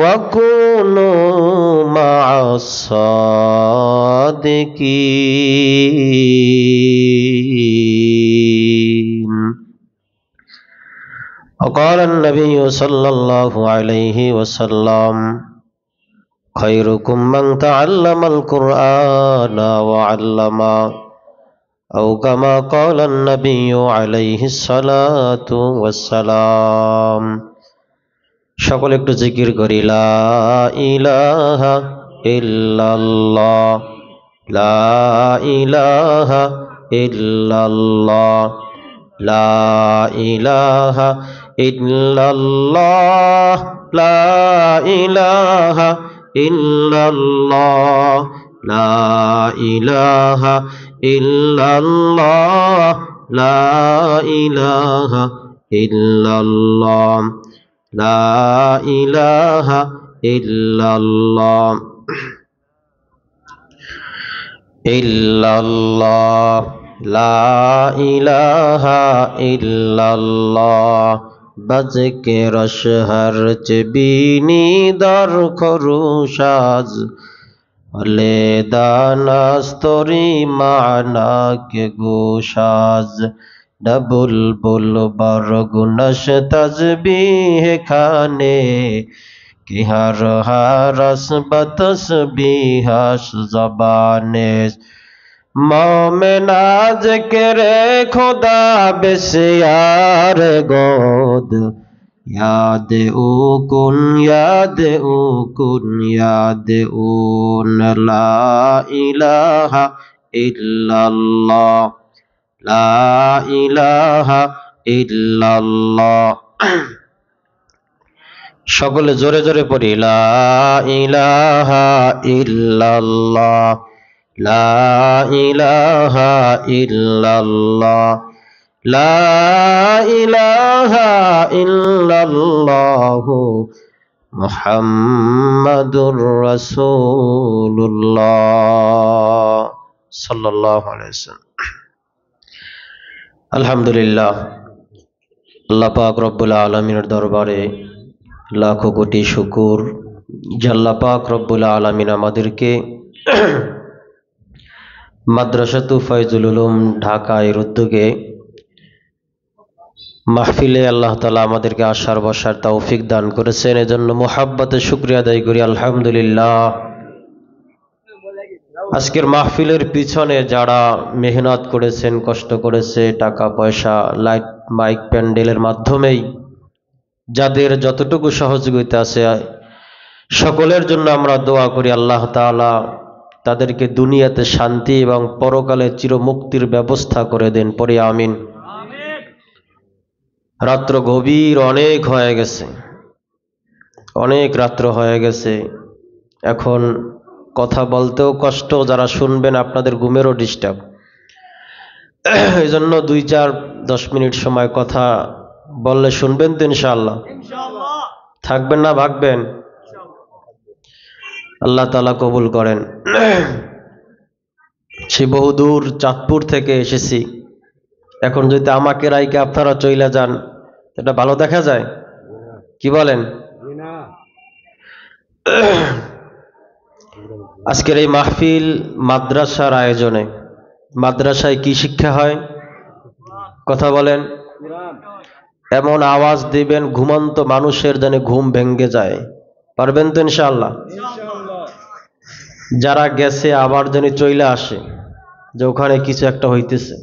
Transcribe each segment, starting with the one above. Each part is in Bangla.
وكونوا مع الصادقين. وقال النبي صلى الله عليه وسلم: خيركم من تعلم القرآن وعلمه، أو كما قال النبي عليه الصلاة والسلام। সকলে একটু জিকির করি, লা ইলাহা ইল্লাল্লাহ, লা ইলাহা ইল্লাল্লাহ, লা ইলাহা ইল্লাল্লাহ, লা ইলাহা ইল্লাল্লাহ, লা ইলাহা ইল্লাল্লাহ, লা ইলাহা ইল্লাল্লাহ, লা ইলাহা ইল্লাল্লাহ, ইল্লাল্লাহ, লা ইলাহা ইল্লাল্লাহ। বাজকে রশহর চবিনি দর খরুশাজ, হলে দানাস্তরি মানা কে গোশাজ। ডবুল বুল বরগুনশ তসবিহ খানে, কি হর হরস বতসবিহস জবানে। मोमेनाज करे खुदा बेसियार गोद, याद ओ कुन याद ओ कुन याद ऊन। ला इलाहा इल्लल्लाह, ला इलाहा इल्लल्लाह। সকলে জোরে জোরে পড়ি, লা ইলাহা ইল্লাল্লাহ, লা ইলাহা ইল্লাল্লাহ, লা ইলাহা ইল্লাল্লাহু মুহাম্মাদুর রাসূলুল্লাহ সাল্লাল্লাহু আলাইহি ওয়াসাল্লাম। আলহামদুলিল্লাহ, আল্লাহ পাক রব্বুল আলামিনের দরবারে লাখো কোটি শুকুর যে আল্লাহ পাক রব্বুল আলামিন আমাদেরকে মাদ্রাসাতু ফায়জুল উলুম ঢাকা এর উদ্যোগে মাহফিলে আল্লাহ তাআলা আমাদেরকে আসার বসার তৌফিক দান করেছেন। এজন্য মুহাব্বতে শুকরিয়া আদায় করি আলহামদুলিল্লাহ। আজকের মাহফিলের পিছনে যারা মেহনত করেছেন, কষ্ট করেছে, টাকা পয়সা, লাইট মাইক প্যান্ডেলের মাধ্যমেই যাদের যতটুকু সহযোগিতা আছে, সকলের জন্য আমরা দোয়া করি আল্লাহ তাআলা তাদেরকে দুনিয়াতে শান্তি এবং পরকালে চিরমুক্তির ব্যবস্থা করে দেন, পড়ি আমিন। রাত্র গভীর অনেক হয়ে গেছে, অনেক রাত্র হয়ে গেছে। এখন কথা বলতেও কষ্ট, যারা শুনবেন আপনাদের ঘুমেরও ডিস্টার্ব। এই জন্য 2-4-10 মিনিট সময় কথা বললে শুনবেন তো ইনশাআল্লাহ? থাকবেন না ভাগবেন? আল্লাহ তাআলা কবুল করেন। সে বহুদূর চাঁদপুর থেকে এসেছি, এখন যদি আমাকে রাইকে আপনারা চইলা যান, এটা ভালো দেখা যায়? কি বলেন? আজকের এই মাহফিল মাদ্রাসার আয়োজনে। মাদ্রাসায় কি শিক্ষা হয়? কথা বলেন। এমন আওয়াজ দিবেন ঘুমন্ত মানুষের যেন ঘুম ভেঙ্গে যায়। পারবেন তো ইনশাআল্লাহ? যারা গেছে আবার যেন চইলা আসে, যে ওখানে কিছু একটা হইতেছে।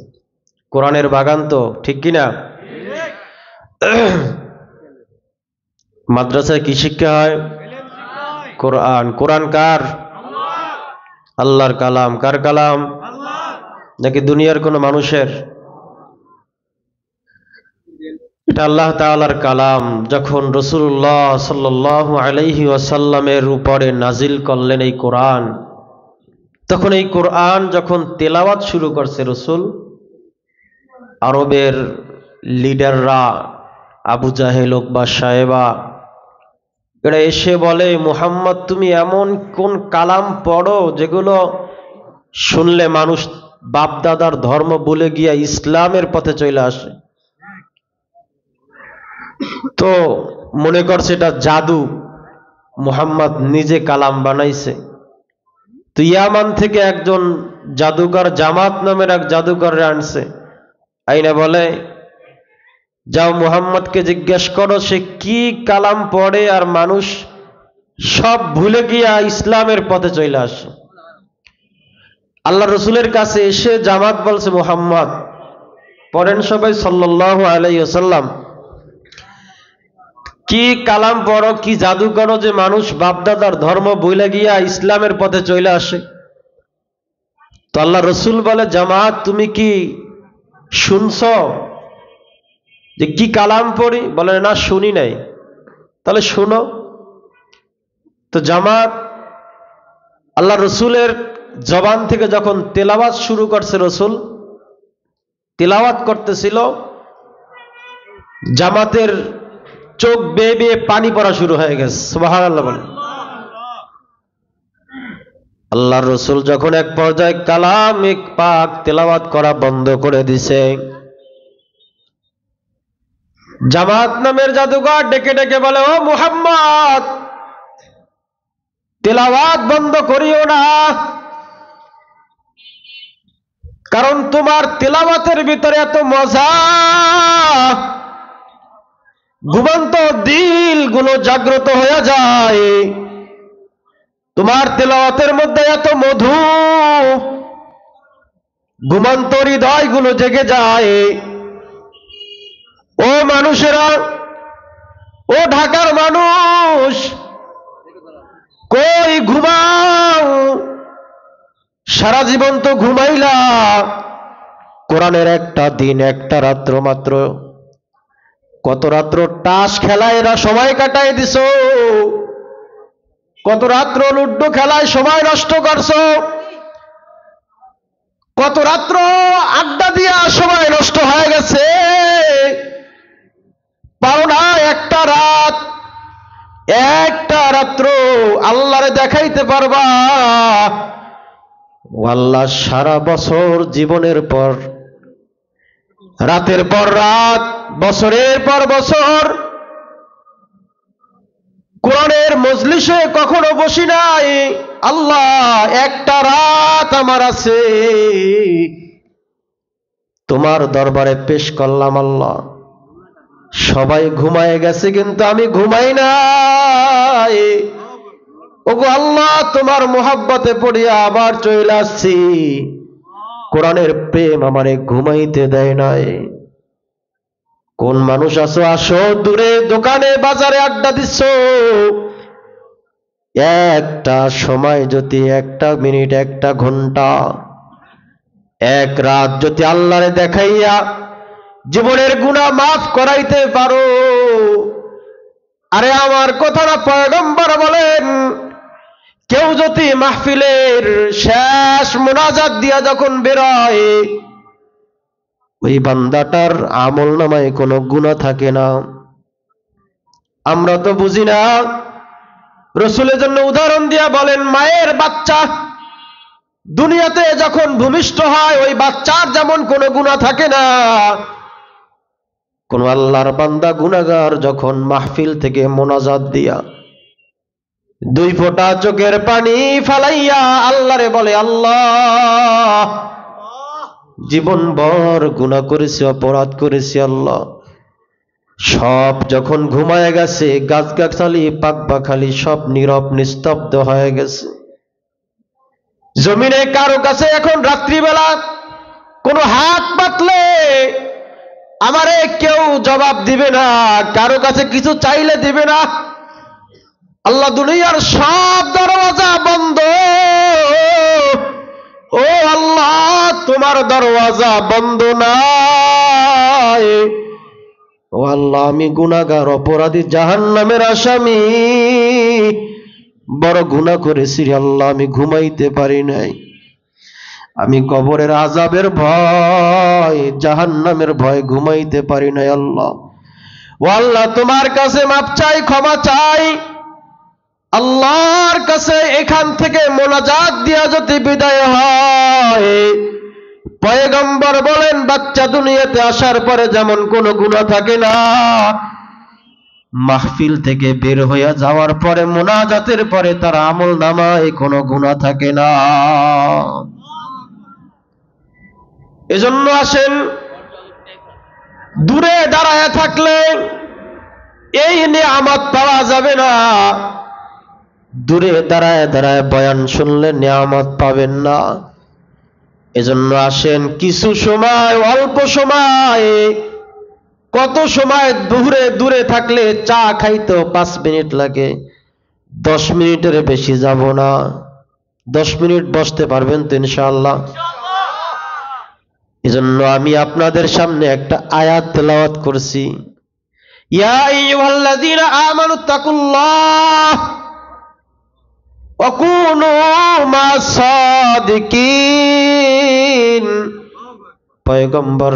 কোরআনের বাগান তো, ঠিক কিনা? মাদ্রাসায় কি শিক্ষা হয়? কোরআন। কোরআন কার? আল্লাহর কালাম। কার কালাম? নাকি দুনিয়ার কোন মানুষের? এটা আল্লাহ তাআলার কালাম। যখন রাসূলুল্লাহ সাল্লাল্লাহু আলাইহি ওয়াসাল্লামের উপরে নাজিল করলেন এই কোরআন, তখন এই কোরআন যখন তেলাওয়াত শুরু করছে রাসূল, আরবের লিডাররা আবু জাহেল, উকবা, সায়েবা এরা এসে বলে, মুহাম্মদ তুমি এমন কোন কালাম পড়ো যেগুলো শুনলে মানুষ বাপদাদার ধর্ম ভুলে গিয়া ইসলামের পথে চলে আসে। তো মনে করছে এটা জাদু, মুহাম্মদ নিজে কালাম বানাইছে। তো ইয়ামান থেকে একজন জাদুকর, জামাত নামের এক জাদুকর আনছে, আইনা বলে যাও মুহাম্মদকে জিজ্ঞেস করো সে কি কালাম পড়ে আর মানুষ সব ভুলে গিয়া ইসলামের পথে চলে আসে। আল্লাহ রসুলের কাছে এসে জামাত বলছে, মুহাম্মদ পড়েন সবাই সাল্লাল্লাহু আলাইহি ওয়াসাল্লাম, কি কালাম পড়ো, কি জাদু করো যে মানুষ বাপদাদার ধর্ম ভুলে গিয়া ইসলামের পথে চলে আসে। তো আল্লাহ রসুল বলে, জামাত তুমি কি শুনছ যে কি কালাম পড়ি? বলে না, শুনি নাই। তাহলে শুনো। তো জামাত আল্লাহ রসুলের জবান থেকে যখন তেলাওয়াত শুরু করছে, রসুল তেলাওয়াত করতেছিল, জামাতের চোখ বেয়ে বেয়ে পানি পড়া শুরু হয়ে গেছে। সুবহানাল্লাহ বলে। আল্লাহর রসুল যখন এক পর্যায়ে কালাম এক পাক তেলাওয়াত করা বন্ধ করে দিছে, জামাত নামের জাদুকর ডেকে ডেকে বলে, ও মুহাম্মদ তেলাওয়াত বন্ধ করিও না, কারণ তোমার তেলাওয়াতের ভিতরে এত মজা, ঘুমন্ত দিলগুলো জাগ্রত হয়ে যায়, তোমার তেলাওয়াতের মধ্যে এত মধু, ঘুমন্ত হৃদয়গুলো জেগে যায়। ও মানুষেরা, ও ঢাকার মানুষ, কই ঘুমাও? সারা জীবন তো ঘুমাইলা, কোরআনের একটা দিন একটা রাত্র মাত্র, কত রাত্র তাস খেলায় এরা সময় কাটাই দিছ, কত রাত্র লুড্ডু খেলায় সময় নষ্ট করছো, কত রাত্র আড্ডা দিয়া সময় নষ্ট হয়ে গেছে। পাও না একটা রাত, একটা রাত্র আল্লাহরে দেখাইতে পারবা? আল্লাহ সারা বছর জীবনের পর রাতের পর রাত, বছরের পর বছর কোরআনের মজলিসে কখনো বসি নাই। আল্লাহ একটা রাত আমার আছে, তোমার দরবারে পেশ করলাম। আল্লাহ সবাই ঘুমায় গেছে কিন্তু আমি ঘুমাই নাই। ওগো আল্লাহ, তোমার মোহাব্বতে পড়িয়া আবার চলে আসছি, কোরআনের প্রেম আমারে ঘুমাইতে দেয় নাই। কোন মানুষ আছো? আসো, দূরে দোকানে বাজারে আড্ডা দিচ্ছ, একটা সময় যদি, একটা মিনিট, একটা ঘন্টা, এক রাত যদি আল্লাহরে দেখাইয়া জীবনের গুনাহ মাফ করাইতে পারো, আরে আমার কথা না পয়গম্বর বলেন, কেউ যদি মাহফিলের শেষ মোনাজাত দিয়া যখন বেরোয়, ওই বান্দাটার আমল নামায় কোনো গুনাহ থাকে না। আমরা তো বুঝি না। রসুলের জন্য উদাহরণ দিয়া বলেন, মায়ের বাচ্চা দুনিয়াতে যখন ভূমিষ্ঠ হয়, ওই বাচ্চার যেমন কোনো গুনাহ থাকে না, কোন আল্লাহর বান্দা গুনাহগার যখন মাহফিল থেকে মোনাজাত দিয়া দুই ফোঁটা চোখের পানি ফালাইয়া আল্লাহরে বলে, আল্লাহ জীবনভর গুনাহ করেছি, অপরাধ করেছি, আল্লাহ সব যখন ঘুমায় গেছে, গাছগাছালি পাখপাখালি সব নীরব নিস্তব্ধ হয়ে গেছে, জমিনে কারো কাছে এখন রাত্রিবেলা কোনো হাত পাতলে আমারে কেউ জবাব দিবে না, কারো কাছে কিছু চাইলে দিবে না। আল্লাহ দুনিয়ার সব দরওয়াজা বন্ধ, ও আল্লাহ তোমার দরওয়াজা বন্ধ নাই। ও আল্লাহ, আমি গুনাহগার, অপরাধী, জাহান্নামের আসামি, বড় গুনাহ করেছি আল্লাহ, আমি ঘুমাইতে পারি নাই, আমি কবরের আযাবের ভয়, জাহান্নামের ভয় ঘুমাইতে পারি নাই। আল্লাহ, ও আল্লাহ তোমার কাছে মাপ চাই, ক্ষমা চাই। আল্লাহর কাছে এখান থেকে মোনাজাত দিয়া যদি বিদায় হয়, পয়গম্বর বলেন বাচ্চা দুনিয়াতে আসার পরে যেমন কোনো গুনাহ থাকে না, মাহফিল থেকে বের হইয়া যাওয়ার পরে মোনাজাতের পরে তার আমল নামায় কোনো গুনাহ থাকে না। এজন্য আসেন, দূরে দাঁড়ায় থাকলে এই নিয়ামত পাওয়া যাবে না, দূরে দাঁড়ায় দাঁড়ায় বয়ান শুনলে নিয়ামত পাবেন না। এজন্য আসেন, কিছু সময়, অল্প সময়, কত সময় দূরে দূরে থাকলে চা খাইতে 5 মিনিট লাগে, 10 মিনিটের বেশি যাব না। 10 মিনিট বসতে পারবেন তো ইনশাআল্লাহ? এজন্য আমি আপনাদের সামনে একটা আয়াত তেলাওয়াত করছি, ইয়া আইয়ুহাল্লাযীনা আমানুত্তাকুল্লাহ ওয়া কুনু মা'আস-সাদিকিন। পয়গম্বর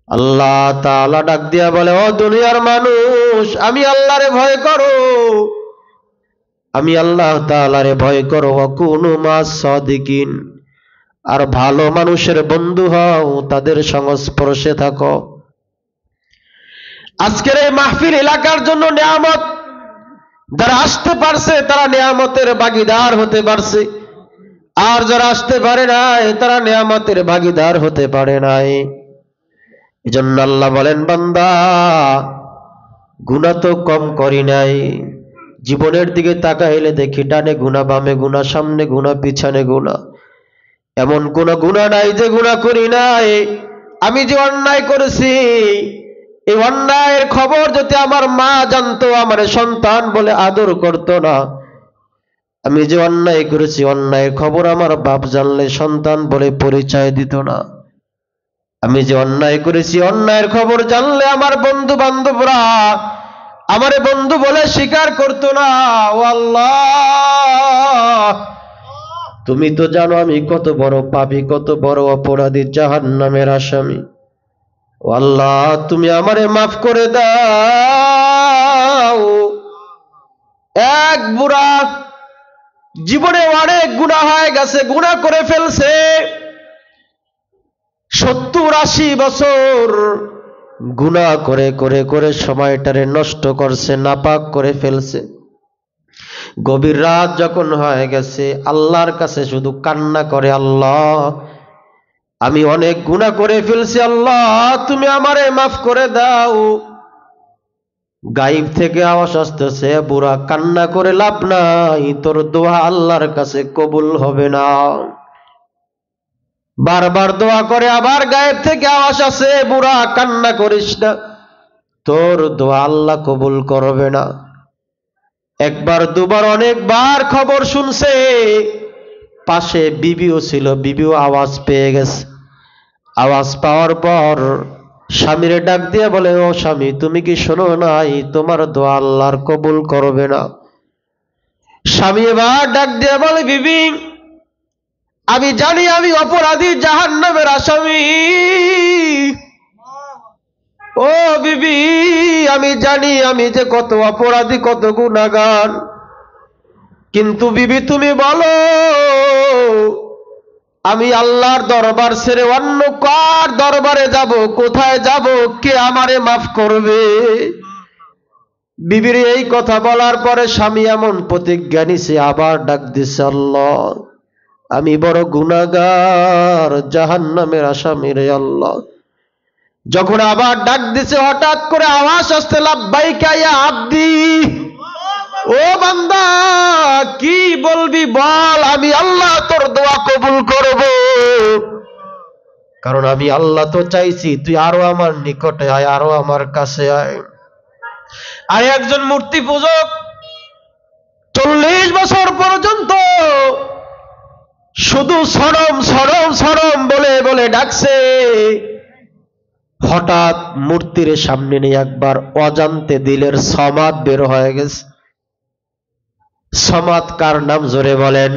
আল্লাহ তাআলা ডাক দিয়া বলে, ও দুনিয়ার মানুষ, আমি আল্লাহরে ভয় করো, আমি আল্লাহ তাআলারে ভয় করো, ওয়া কুনু মা'আস-সাদিকিন, আর ভালো মানুষের বন্ধু হও, তাদের সংস্পর্শে থাকো। আজকের এই মাহফিল এলাকার জন্য নিয়ামত, যারা আসতে পারছে তারা নিয়ামতের ভাগীদার হতে পারছে, আর যারা আসতে পারে নাই তারা নিয়ামতের ভাগীদার হতে পারে নাই। এজন্য আল্লাহ বলেন, বান্দা, গুনাহ তো কম করি নাই, জীবনের দিকে তাকাইলে দেখি ডানে গুনাহ, বামে গুনাহ, সামনে গুনাহ, পিছনে গুনাহ, এমন কোন গুনাহ নাই যে গুনাহ করি নাই। আমি যে অন্যায় করেছি, এই অন্যায়ের খবর যদি আমার মা জানতো, আমার সন্তান বলে আদর করতো না। আমি যে অন্যায় করেছি, অন্যায়ের খবর আমার বাপ জানলে সন্তান বলে পরিচয় দিত না। আমি যে অন্যায় করেছি, অন্যায়ের খবর জানলে আমার বন্ধু বান্ধবরা আমারে বন্ধু বলে স্বীকার করতো না। ও আল্লাহ, তুমি তো জানো আমি কত বড় পাপী, কত বড় অপরাধী, জাহান্নামের আসামি। ও আল্লাহ, তুমি আমারে মাফ করে দাও। এক বুড়া জীবনে অনেক গুনাহ হয়ে গেছে, গুনাহ করে ফেলছে, 70-80 বছর গুনাহ করে করে করে সময়টারে নষ্ট করছে, নাপাক করে ফেলছে। গভীর রাত যখন হয়ে গেছে, আল্লাহর কাছে শুধু কান্না করে, আল্লাহ, আমি অনেক গুনাহ করে ফেলছি, আল্লাহ তুমি আমারে মাফ করে দাও। গায়েব থেকে আওয়াজ আসতেছে, বুড়া, কান্না করে লাভ নাই, তোর দোয়া আল্লাহর কাছে কবুল হবে না। বারবার দোয়া করে, আবার গায়েব থেকে আওয়াজ আসে, বুড়া, কান্না করিস না, তোর দোয়া আল্লাহ কবুল করবে না। একবার, দুবার, অনেকবার খবর শুনছে, পাশে বিবিও ছিল, বিবিও আওয়াজ পেয়ে গেছে। আওয়াজ পাওয়ার পর স্বামীরে ডাক দিয়ে বলে, ও স্বামী, তুমি কি শোনো নাই তোমার দোয়া আল্লাহর কবুল করবে না? স্বামী এবার ডাক দিয়ে বলে, বিবি, আমি জানি আমি অপরাধী, জাহান্নামের আসামি। ও বিবি, আমি জানি আমি যে কত অপরাধী, কত গুনাহগার, কিন্তু বিবি তুমি বলো, আমি আল্লাহর দরবার ছেড়ে অন্য কার দরবারে যাব, কোথায় যাব, কে আমারে মাফ করবে? বিবির এই কথা বলার পরে স্বামী এমন প্রতিজ্ঞা নিছে, আবার ডাক দিছে, আল্লাহ, আমি বড় গুনাহগার, জাহান্নামের আসামি রে আল্লাহ। যখন আবার ডাক দিছে, হঠাৎ করে আওয়াজ আসতে, লাব্বাইকা ইয়া আব্দি, ও বান্দা, কি বলবি বল, আমি আল্লাহ তোর দোয়া কবুল করব, কারণ আমি আল্লাহ তো চাইছি তুই আরো আমার নিকটে আয়, আরো আমার কাছে আয়। আর একজন মূর্তি পূজক 40 বছর পর্যন্ত শুধু সরম সরম সরম বলে বলে ডাকছে, হঠাৎ মূর্তির সামনে নিয়ে একবার অজান্তে দিলের সমাদ বের হয়ে গেছে। সমাদ কার নাম জোরে বলেন?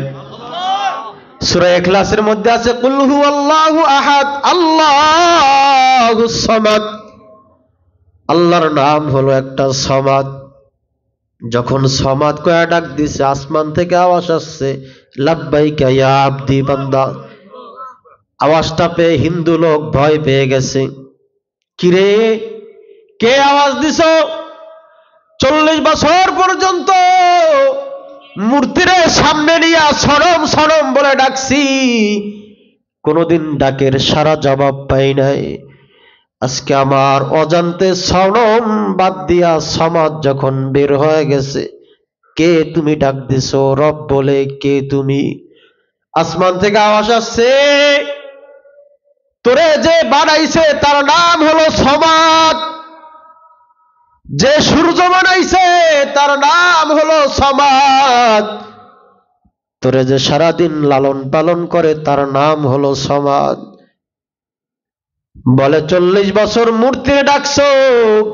সূরা ইখলাসের মধ্যে আছে, কুল হুয়াল্লাহু আহাদ আল্লাহুস সামাদ। আল্লাহর নাম হলো একটা সমাদ। যখন সমাদ কয়া ডাক দিছে, আসমান থেকে আওয়াজ আসছে, লাব্বাইকা ইয়া আব্দি, বান্দা। আওয়াজটা পেয়ে হিন্দু লোক ভয় পেয়ে গেছে, কিরে, কে আওয়াজ দিছো? 40 বছর পর্যন্ত মূর্তিরে সামনে নিয়ে সনম সনম বলে ডাকছি, কোনদিন ডাকের সারা জবাব পাই নাই। আজকে আমার অজান্তে সনম বাদ দিয়া সমাজ যখন বের হয়ে গেছে, কে তুমি ডাক দিছো রব বলে, কে তুমি? আসমান থেকে আওয়াজ আসছে, তোরে যে বানাইছে তার নাম হলো সমাজ, যে সূর্য বানাইছে তার নাম হলো সমাজ, তোরে যে সারাদিন লালন পালন করে তার নাম হলো সমাজ। বলে 40 বছর মূর্তি ডাকছো,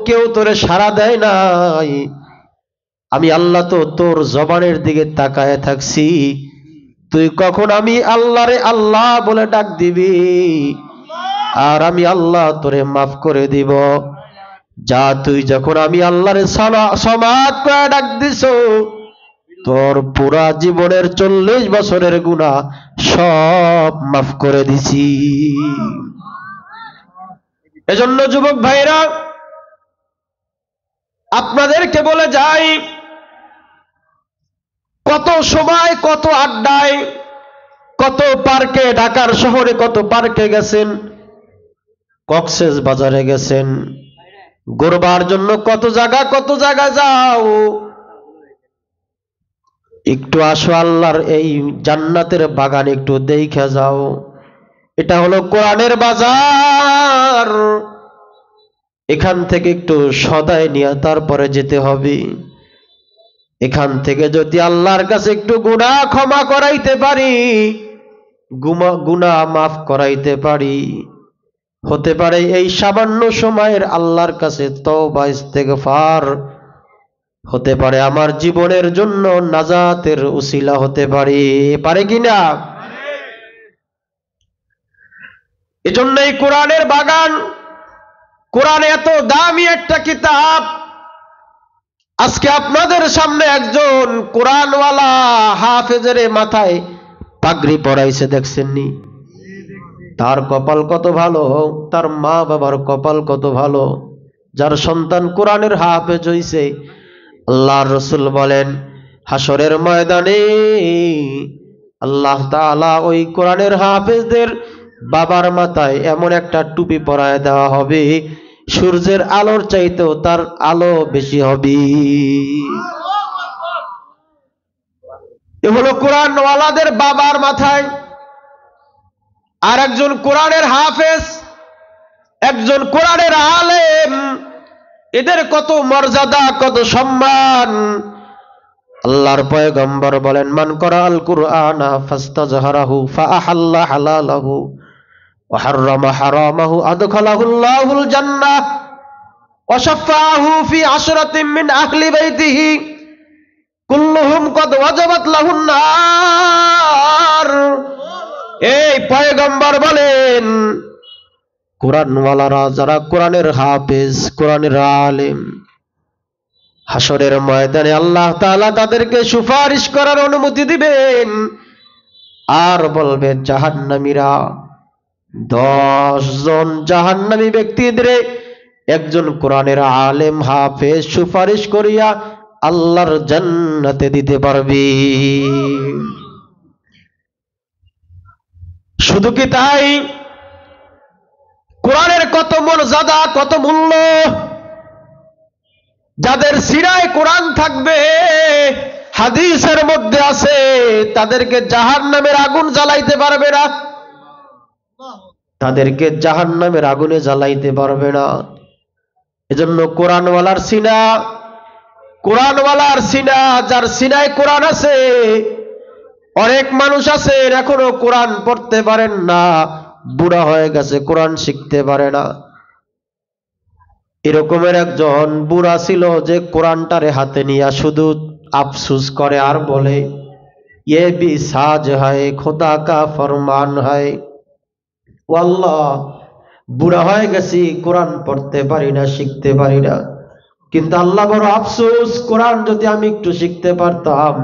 কেউ তোরে সাড়া দেয় নাই। আমি আল্লাহ তো তোর জবানের দিকে তাকায় থাকছি, তুই কখন আমি আল্লাহরে আল্লাহ বলে ডাক দিবি, আর আমি আল্লাহ তোরে মাফ করে দিব। যা তুই যখন আমি আল্লাহরে সমাদ করে ডাক দিছো, তোর পুরা জীবনের 40 বছরের গুনাহ সব মাফ করে দিছি। এজন্য যুবক ভাইরা, আপনাদেরকে বলে যাই, কত সময় কত আড্ডায় কত পার্কে, ঢাকার শহরে কত পার্কে গেছেন, কক্সেস বাজারে গেছেন, ঘুরবার জন্য কত জায়গা যাও। একটু আসো আল্লাহর এই জান্নাতের বাগান একটু দেখে যাও। এটা হলো কোরআনের বাজার, এখান থেকে একটু সদায় নিয়ে তারপরে যেতে হবে। এখান থেকে যদি আল্লাহর কাছে একটু গুনাহ ক্ষমা করাইতে পারি, গুনাহ মাফ করাইতে পারি, হতে পারে এই সামান্য সময়ের আল্লাহর কাছে তওবা ইস্তেগফার হতে পারে আমার জীবনের জন্য নাজাতের উসিলা হতে পারে কিনা? এজন্য এই কোরআনের বাগান, কোরআন এত দামি একটা কিতাব। আজকে আপনাদের সামনে একজন কোরআনওয়ালা হাফেজের মাথায় পাগড়ি পরাইছে, দেখছেননি? তার কপাল কত ভালো, তার মা বাবার কপাল কত ভালো, যার সন্তান কোরআনের হাফেজ হইছে। আল্লাহর রাসূল বলেন, হাসরের ময়দানে আল্লাহ তাআলা ওই কোরআনের হাফেজদের বাবার মাথায় এমন একটা টুপি পরায় দেওয়া হবে, সূর্যের আলোর চাইতেও তার আলো বেশি হবে। এ হলো কোরআনওয়ালাদের বাবার মাথায়। আর একজন কোরআনের হাফেজ, একজন কোরআনের আলেম, এদের কত মর্যাদা, কত সম্মান। আল্লাহর পয়গম্বর বলেন, মান করাআল কুরআনা ফাস্তাজহারাহু ফাআহাল্লা হালালাহু ওয়া হাররামা হারামাহু আদখালাহুল্লাহুল জান্নাহ ওয়া শাফাআহু ফি আশরাতিন মিন আহলি বাইতিহি কুল্লুহুম কদ ওয়াজাবাত লাহুন নার। এই পয়গম্বর বলেন, কোরআনওয়ালারা যারা কোরআনের হাফেজ, কোরআনের আলেম, হাসরের ময়দানে আল্লাহ তাআলা তাদেরকে সুপারিশ করার অনুমতি দিবেন। আর বলবেন, জাহান্নামীরা 10 জন জাহান্নামী ব্যক্তিদের একজন কোরআনের আলেম হাফেজ সুপারিশ করিয়া আল্লাহর জান্নাতে দিতে পারবে। শুধু কি তাই, কোরআনের কত মর্যাদা, কত মূল্য। যাদের সিরায় কোরআন থাকবে, হাদিসের মধ্যে আছে, তাদেরকে জাহান্নামের আগুন জ্বালাইতে পারবে না, তাদেরকে জাহান্নামের আগুনে জ্বালাইতে পারবে না। এজন্য কোরআনওয়ালার সিনা, কোরআনওয়ালার সিনা, যার সিনায় কোরআন আছে। অনেক মানুষ আছে এখনো কোরআন পড়তে পারেন না, বুড়া হয়ে গেছে, কোরআন শিখতে পারে না। এরকমের একজন বুড়া ছিল যে কোরআনটারে হাতে নিয়ে শুধু আফসুস করে আর বলে, ये भी साज है खुदा का फरमान है। ও আল্লাহ, বুড়া হয়ে গেছি, কোরআন পড়তে পারি না, শিখতে পারি না, কিন্তু আল্লাহ বড় আফসোস, কোরআন যদি আমি একটু শিখতে পারতাম।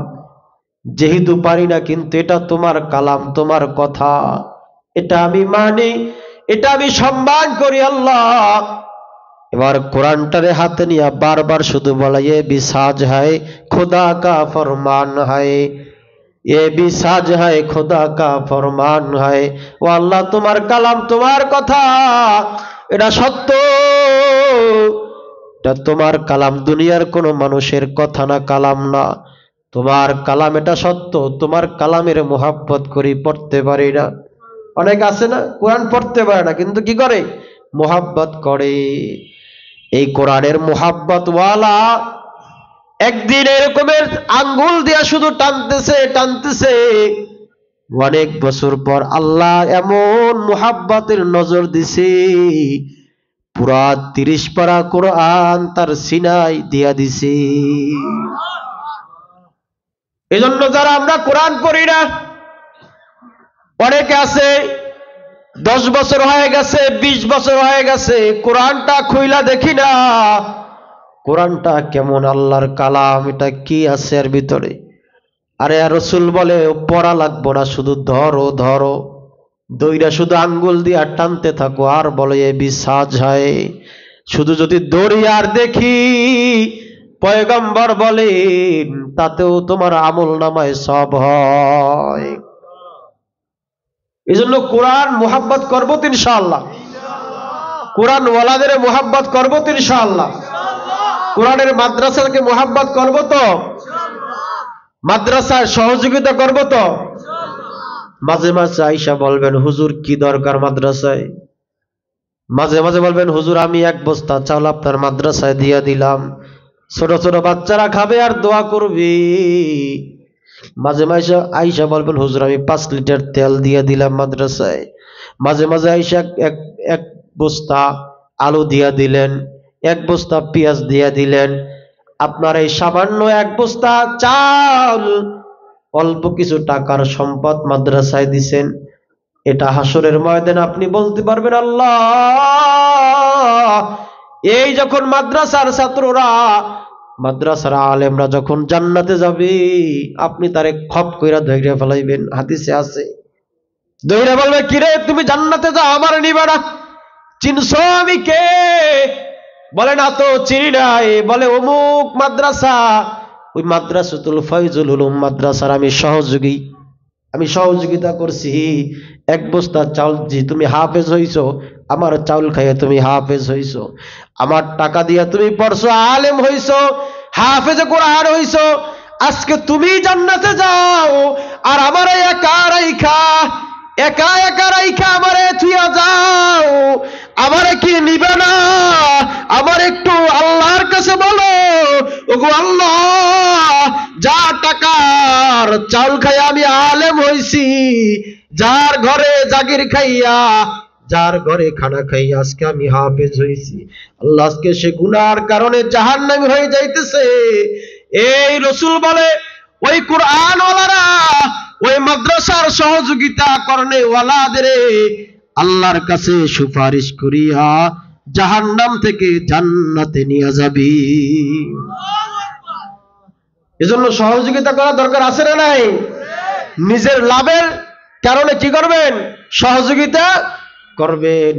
যেহেতু পারি না, কিন্তু এটা তোমার কালাম, তোমার কথা, এটা আমি মানি, এটা আমি সম্মান করি। আল্লাহ, এবার কোরআনটারে হাতে নিয়ে বারবার শুধু বলে এ भी साज है खुदा का फरमान है ये भी साज है खुदा का फरमान है ও আল্লাহ তোমার কালাম তোমার কথা এটা সত্য এটা তোমার কালাম দুনিয়ার কোনো মানুষের কথা না কালাম না তোমার কালাম এটা সত্য তোমার কালামের মোহাব্বত করি পড়তে পারি না অনেক আছে না কোরআন পড়তে পারে না কিন্তু কি করে মোহাব্বত করে এই কোরআনের মোহাব্বত ওয়ালা একদিন এরকমের আঙ্গুল দিয়া শুধু টানতেছে টানতেছে অনেক বছর পর আল্লাহ এমন মোহাব্বতের নজর দিছে পুরা 30 পারা কোরআন তার সিনায় দিয়া দিছে এজন্য যারা আমরা কোরআন পড়ি না অনেকে আছে 10 বছর হয়ে গেছে 20 বছর হয়ে গেছে কোরআনটা খুইলা দেখি না কোরআনটা কেমন আল্লাহর কালাম এটা কি আছে এর ভিতরে আরে রাসূল বলে পড়া লাগবে না শুধু ধরো ধরো দইরা শুধু আঙ্গুল দিয়ে টানতে থাকো আর বলে এ বিশ্বাস হয় শুধু যদি দড়ি আর দেখি পয়গম্বর বলেন তাতেও তোমার আমল নামায় সব হয় এজন্য কোরআন মোহাব্বত করব তো ইনশাআল্লাহ কোরআন ওয়ালাদের মোহাব্বত করব তো ইনশাআল্লাহ কোরআনের মাদ্রাসাকে মোহাব্বত করব তো মাদ্রাসায় সহযোগিতা করব তো মাঝে মাঝে আয়েশা বলবেন হুজুর কি দরকার মাদ্রাসায় মাঝে মাঝে বলবেন হুজুর আমি 1 বস্তা চাল আপনার মাদ্রাসায় দিয়ে দিলাম ছোট ছোট বাচ্চারা খাবে আর দোয়া করবে মাঝে মাঝে আয়েশা বলবেন হুজুর আমি 5 লিটার তেল দিয়ে দিলাম মাদ্রাসায় মাঝে মাঝে আয়েশা এক বস্তা আলু দিয়ে দিলেন 1 বস্তা পেঁয়াজ দিয়ে দিলেন আপনার এই সামান্য 1 বস্তা চাল অল্প কিছু টাকার সম্পদ মাদ্রাসায় দিবেন এটা হাসরের ময়দানে আপনি বলতে পারবেন আল্লাহ এই যখন মাদ্রাসার ছাত্ররা মাদ্রাসার আলেমরা যখন জান্নাতে যাবে আপনি তারে খপ কইরা ধইরা ফেলাইবেন হাদিসে আছে ধইরা বলবে কি রে তুমি জান্নাতে যাও আমার নিবা না চিনছো আমি কে বলে না তো চিনি নাই বলে অমুক মাদ্রাসা ওই মাদ্রাসাতুল ফাইজুল উলুম মাদ্রাসার আমি সহযোগিতা করছি 1 বস্তা চাউল জি তুমি হাফেজ হইছো আমার চাউল খাইয়ে তুমি হাফেজ হইছো আমার টাকা দিয়া তুমি পড়ছো আলেম হইছো হাফেজে কোরআন হইছো আজকে তুমি জান্নাতে যাও আর আমারে একা রাইখা আমারে থুইয়া যাও আমারে কি নিবে না আমার একটু আল্লাহর কাছে বলো ওগো আল্লাহ যা টাকার চাউল খাইয়া আমি আলেম হইছি যার ঘরে জাগির খাইয়া যার ঘরে খানা খাইয়া আজকে আমি হাফেজ হইছি আল্লাহ আজকে সে গুনার কারণে জাহান্নামী হয়ে যাইতেছে এই রাসূল বলে ওই কোরআন ওয়ালারা ওই মাদ্রাসার সহযোগিতা করনে ওয়ালাদের আল্লাহর কাছে সুপারিশ করিয়া জাহান্নাম থেকে জান্নাতে নিয়ে যাবি এজন্য সহযোগিতা করা দরকার আছে না নাই নিজের লাভের কারণে কি করবেন সহযোগিতা করবেন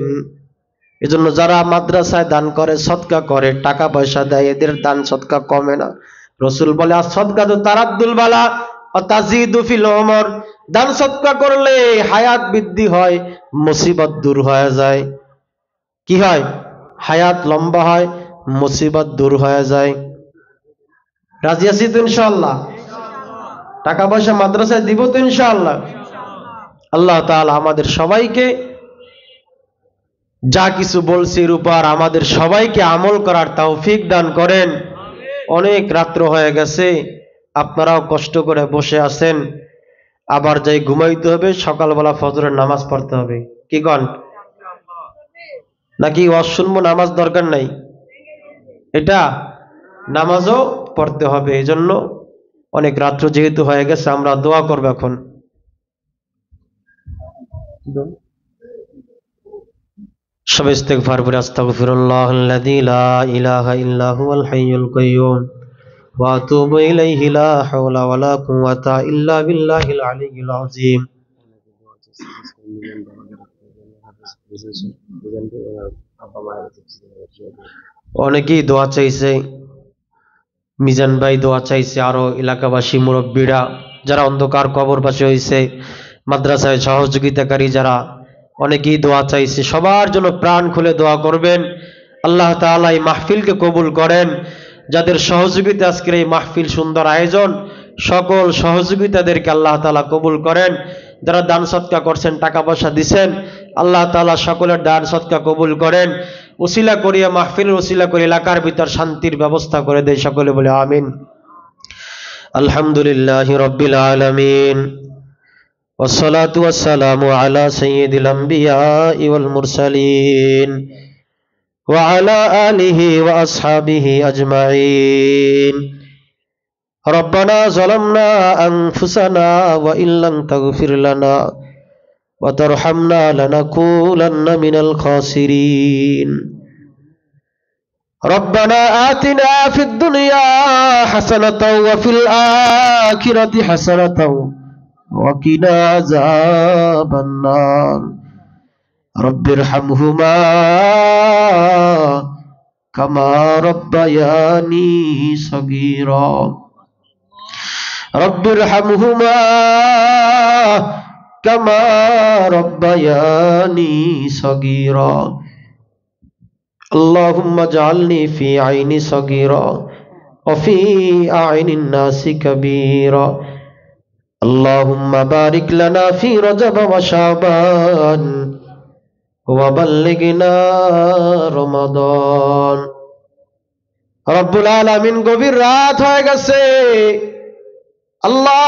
এজন্য যারা মাদ্রাসায় দান করে সদকা করে টাকা পয়সা দেয় এদের দান সদকা কমে না রাসূল বলে আসদকাতু তারাদ্দুল বালা ওয়া তাজিদু ফিল উমর দান সদকা করলে হায়াত বৃদ্ধি হয় মুসিবত দূর হয়ে যায় কি হয় হায়াত লম্বা হয় মুসিবত দূর হয়ে যায় রাজি আছি তো ইনশাআল্লাহ টাকা পয়সা মাদ্রাসায় দিব তো ইনশাআল্লাহ আল্লাহ তাআলা আমাদের সবাইকে যা কিছু বলছি এর উপর আমাদের সবাইকে আমল করার তৌফিক দান করেন অনেক রাত্র হয়ে গেছে আপনারাও কষ্ট করে বসে আছেন আবার যাই ঘুমাইতে হবে সকালবেলা ফজরের নামাজ পড়তে হবে কি কোন নাকি ওয়াজ শুনবো নামাজ দরকার নাই এটা নামাজও পড়তে হবে এজন্য অনেক রাত্র যেহেতু হয়ে গেছে আমরা দোয়া করব এখন সবাই ইস্তিগফার করে আস্তাগফিরুল্লাহাল্লাযী লা ইলাহা ইল্লা হুয়াল হাইয়ুল কাইয়্যুম ওয়া আতুবু ইলাইহি লা হাওলা ওয়ালা কুওয়াতা ইল্লা বিল্লাহিল আলিয়্যিল আযীম অনেকেই দোয়া চাইছে, মিজান ভাই দোয়া চাইছে, আরো এলাকাবাসী মুরব্বীরা যারা অন্ধকার কবরবাসী হয়েছে, মাদ্রাসায় সহযোগিতাকারী যারা, অনেকেই দোয়া চাইছে। সবার জন্য প্রাণ খুলে দোয়া করবেন। আল্লাহ তাআলা এই মাহফিলকে কবুল করেন। যাদের সহযোগিতা আজকের এই মাহফিল সুন্দর আয়োজন, সকল সহযোগিতাদেরকে আল্লাহ তাআলা কবুল করেন। যারা দান সদকা করছেন, টাকা পয়সা দিছেন, আল্লাহ তাআলা সকলের দান সদকা কবুল করেন। উসিলা করিয়া মাহফিলের উসিলা করে এলাকার ভিতর শান্তির ব্যবস্থা করে দেয়, সকলে বলে আমিন। আলহামদুলিল্লাহি রাব্বিল আলামিন, والصلاة والسلام على سيد الأنبياء والمرسلين وعلى آله وأصحابه أجمعين. ربنا ظلمنا أنفسنا وإن لم تغفر لنا وترحمنا لنكونن من الخاسرين. ربنا آتنا في الدنيا حسنة وفي الآخرة حسنة وقنا عذاب النار. رب ارحمهما كما ربياني صغيرا. رب ارحمهما كما ربياني صغيرا. اللهم اجعلني في عيني صغيرا وفي أعين الناس كبيرا. اللهم بارك لنا في رجب وشعبان وبلغنا رمضان. রব্বুল আলামিন, গভীর রাত হয়ে গেছে আল্লাহ,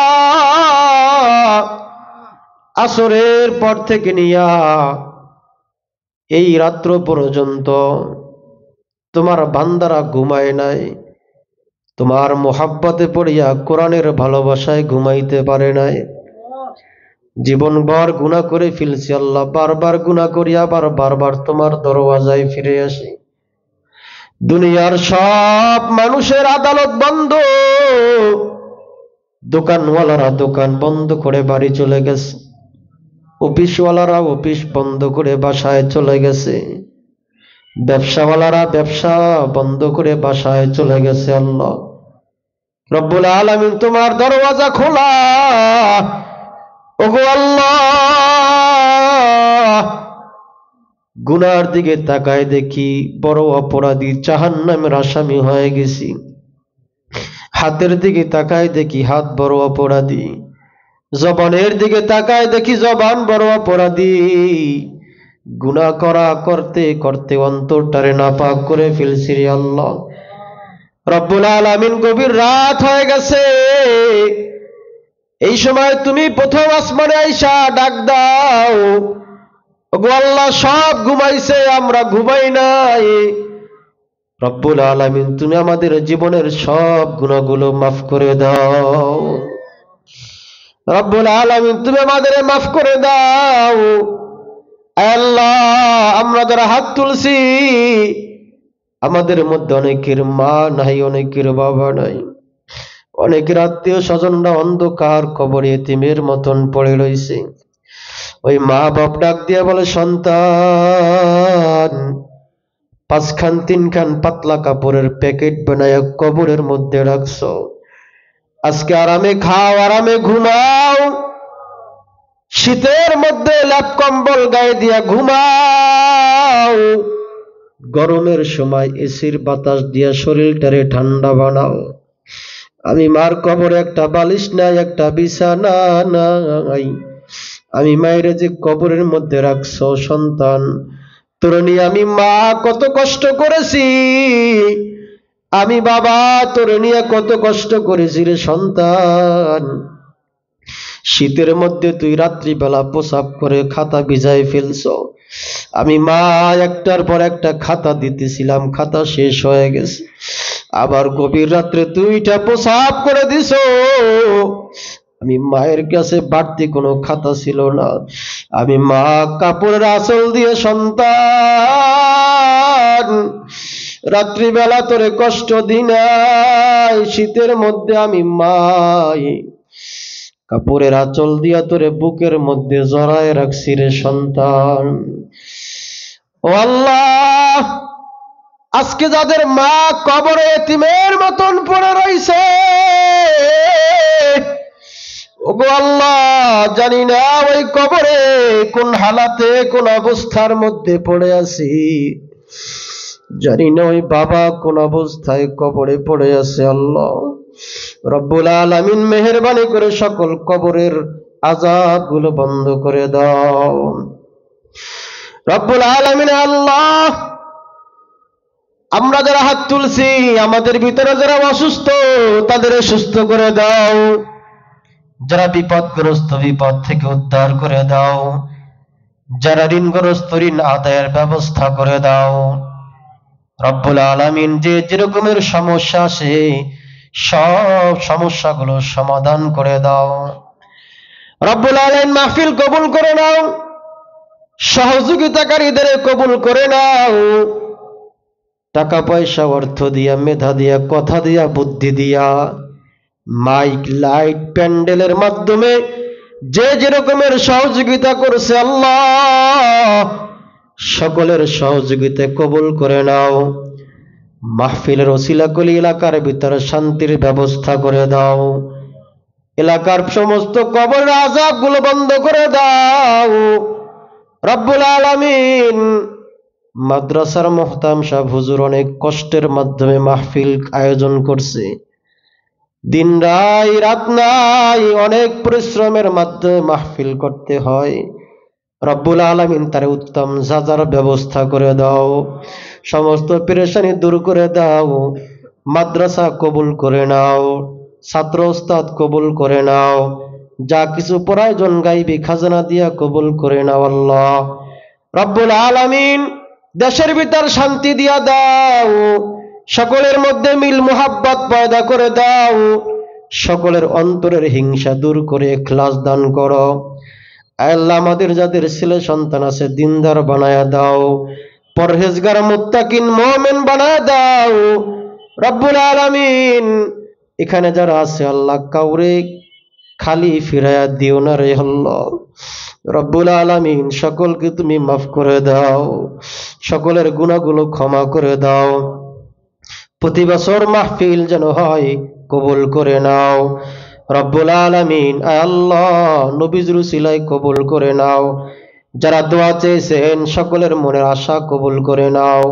আসরের পর থেকে নিয়া এই রাত্র পর্যন্ত তোমার বান্দারা ঘুমায় নাই, তোমার মোহাব্বতে পড়িয়া কোরআনের ভালোবাসায় ঘুমাইতে পারে নাই। জীবনভর গুনাহ করে ফেলছি আল্লাহ, বারবার গুনাহ করি আবার বারবার তোমার দরওয়াজায় ফিরে আসি। দুনিয়ার সব মানুষের আদালত বন্ধ, দোকানওয়ালারা দোকান বন্ধ করে বাড়ি চলে গেছে, অফিসওয়ালারা অফিস বন্ধ করে বাসায় চলে গেছে, ব্যবসাওয়ালারা ব্যবসা বন্ধ করে বাসায় চলে গেছে। আল্লাহ রব্বুল আলামিন, তোমার দরওয়াজা খোলা। ওগো আল্লাহ, গুনার দিকে তাকায় দেখি বড় অপরাধী, জাহান্নামের আসামি হয়ে গেছি। হাতের দিকে তাকায় দেখি হাত বড় অপরাধী, জবানের দিকে তাকায় দেখি জবান বড় অপরাধী। গুনাহ করা করতে করতে অন্তরটারে নাপাক করে ফেলছি রে আল্লাহ। রব্বুল আলামিন, গভীর রাত হয়ে গেছে, এই সময় তুমি প্রথম আসমানে আইসা ডাক দাও, ওগো আল্লাহ, সব ঘুমাইছে, আমরা ঘুমাই নাই। রব্বুল আলামিন, তুমি আমাদের জীবনের সব গুনাহগুলো মাফ করে দাও। রব্বুল আলামিন, তুমি আমাদের মাফ করে দাও। আল্লাহ, আমরা যারা হাত তুলছি, আমাদের মধ্যে অনেকের মা নাই, অনেকের বাবা নাই, অনেকের আত্মীয় স্বজনরা অন্ধকার কবরে এতিমের মতন পড়ে রয়েছে। ওই মা বাপ ডাক দিয়ে বলে, সন্তান, 5 খান 3 খান পাতলা কাপড়ের প্যাকেট বানায় কবরের মধ্যে রাখছো, আজকে আরামে খাও, আরামে ঘুমাও, শীতের মধ্যে ল্যাপ কম্বল গায়ে দিয়া ঘুমাও, গরমের সময় এসির বাতাস দিয়া শরীরটারে ঠান্ডা বানাও। আমি মার কবরে একটা বালিশ নাই, একটা বিছানা নাই, আমি মায়ের যে কবরের মধ্যে রাখছো, সন্তান, তোর নিয়ে আমি মা কত কষ্ট করেছি, আমি বাবা তোর নিয়ে কত কষ্ট করেছি রে সন্তান। শীতের মধ্যে তুই রাত্রিবেলা প্রসাব করে খাতা ভিজাই ফেলছো, আমি মা একটার পর একটা খাতা দিতেছিলাম, খাতা শেষ হয়ে গেছে, আবার গভীর রাত্রে 2টা প্রসাব করে দিছো। আমি মায়ের কাছে বাড়তি কোনো খাতা ছিল না, আমি মা কাপড়ের আঁচল দিয়ে, সন্তান, রাত্রিবেলা তোরে কষ্ট দিই নাই, শীতের মধ্যে আমি মাই কাপড়ের আঁচল দিয়া তোরে বুকের মধ্যে জড়ায় রাখছি রে সন্তান। ও আল্লাহ, আজকে যাদের মা কবরে এতিমের মতন পড়ে রইছে, ওগো আল্লাহ, জানি না ওই কবরে কোন হালাতে কোন অবস্থার মধ্যে পড়ে আছি, জানি না ওই বাবা কোন অবস্থায় কবরে পড়ে আছে। আল্লাহ রব্বুল আলামিন মেহেরবানি করে সকল কবরের আযাবগুলো বন্ধ করে দাও। রব্বুল আলামিন আল্লাহ, আমরা যারা হাত তুলছি, আমাদের ভিতরে যারা অসুস্থ তাদের সুস্থ করে দাও, যারা বিপদগ্রস্ত বিপদ থেকে উদ্ধার করে দাও, যারা ঋণগ্রস্ত ঋণ আদায়ের ব্যবস্থা করে দাও। রব্বুল আলামিন যে যেরকমের সমস্যা আছে সব সমস্যাগুলো সমাধান করে দাও। রব্বুল আলামিন মাহফিল কবুল করে নাও, সহযোগিতাকারীদের কবুল করে নাও, টাকা পয়সা অর্থ দিয়া, মেধা দিয়া, কথা দিয়া, বুদ্ধি দিয়া, মাইক লাইট প্যান্ডেলের মাধ্যমে যে যেরকমের সহযোগিতা করছে আল্লাহ, সকলের সহযোগিতা কবুল করে নাও। মাহফিলের ওসিলা করে এলাকার ভিতরে শান্তির ব্যবস্থা করে দাও, এলাকার সমস্ত কবরের আযাবগুলো বন্ধ করে দাও। রব্বুল আলামিন মাদ্রাসার মুহতাম সাহেব হুজুর অনেক কষ্টের মাধ্যমে মাহফিল আয়োজন করছে, দিন রাত নাই, অনেক পরিশ্রমের মাধ্যমে মাহফিল করতে হয়। রব্বুল আলামিন তার উত্তম যাযার ব্যবস্থা করে দাও, সমস্ত পেরেশানি দূর করে দাও। মাদ্রাসা কবুল করে নাও, ছাত্র ওস্তাদ কবুল করে নাও, যা কিছু প্রয়োজন গাইবি খাজানা দিয়া কবুল করে নাও। আল্লাহ রব্বুল আলামিন দেশের ভিতর শান্তি দিয়া দাও, সকলের মধ্যে মিল মুহাব্বত পয়দা করে দাও, সকলের অন্তরের হিংসা দূর করে ইখলাস দান করো। আল্লাহ আমাদের যাদের ছেলে সন্তান আছে দিনদার বানায়া দাও, পরহেজগার মুত্তাকিন মুমিন বানায়া দাও। রব্বুল আলামিন এখানে যারা আছে আল্লাহ কাউরে খালি ফিরায়া দিও না রে আল্লাহ। রব্বুল আলামিন সকলকে তুমি মাফ করে দাও, সকলের গুনাহগুলো ক্ষমা করে দাও। প্রতি বছর মাহফিল যেন হয় কবুল করে নাও। রব্বুল আলামিন আল্লাহ নবীর উসিলায় কবুল করে নাও, যারা দোয়া চেয়েছেন সকলের মনের আশা কবুল করে নাও।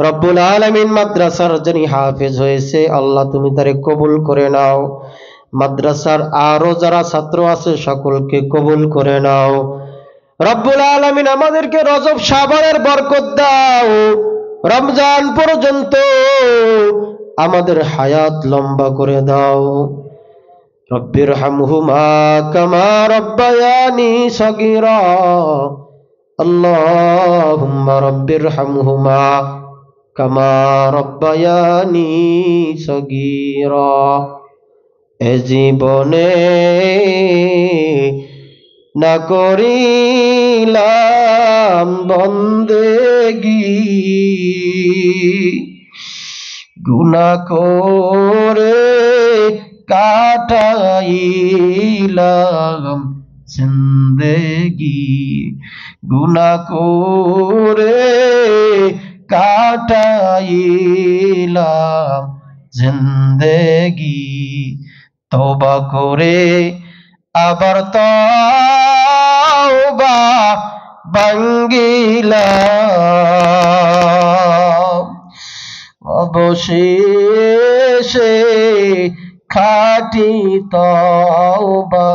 রব্বুল আলামিন মাদ্রাসার যিনি হাফেজ হয়েছে আল্লাহ তুমি তারে কবুল করে নাও, মাদ্রাসার আরো যারা ছাত্র আছে সকলকে কবুল করে নাও। রব্বুল আলামিন আমাদেরকে রজব শাবানের বরকত দাও, রমজান পর্যন্ত আমাদের হায়াত লম্বা করে দাও। রব্বির হামহুমা কামা রব্বায়ানি সগীরা, আল্লাহুম্মা রব্বির হামহুমা কামা রব্বায়ানি সগীরা। এ জীবনে না করিলাম বন্দেগি, গুনাহ করে কাটাইলাম জিন্দেগি, গুনাহ করে কাটাইলাম জিন্দেগি। তওবা করে আবার তওবা ভাঙ্গিলাম, অবশেষে খাঁটি তওবা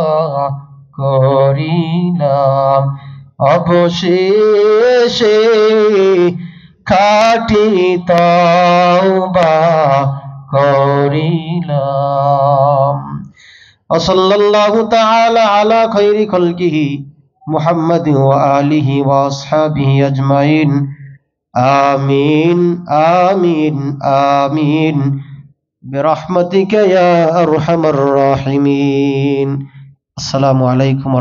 করিলাম, অবশেষে খাঁটি তওবা করিলাম। ওয়াসাল্লাল্লাহু তাআলা আলা খায়রি খালকিহি মুহাম্মাদিন ওয়া আলিহি ওয়া আসহাবিহি আজমাইন। আমিন আমিন আমিন বিরহমাতিকা ইয়া আরহামার রাহিমিন। আসসালামু আলাইকুম।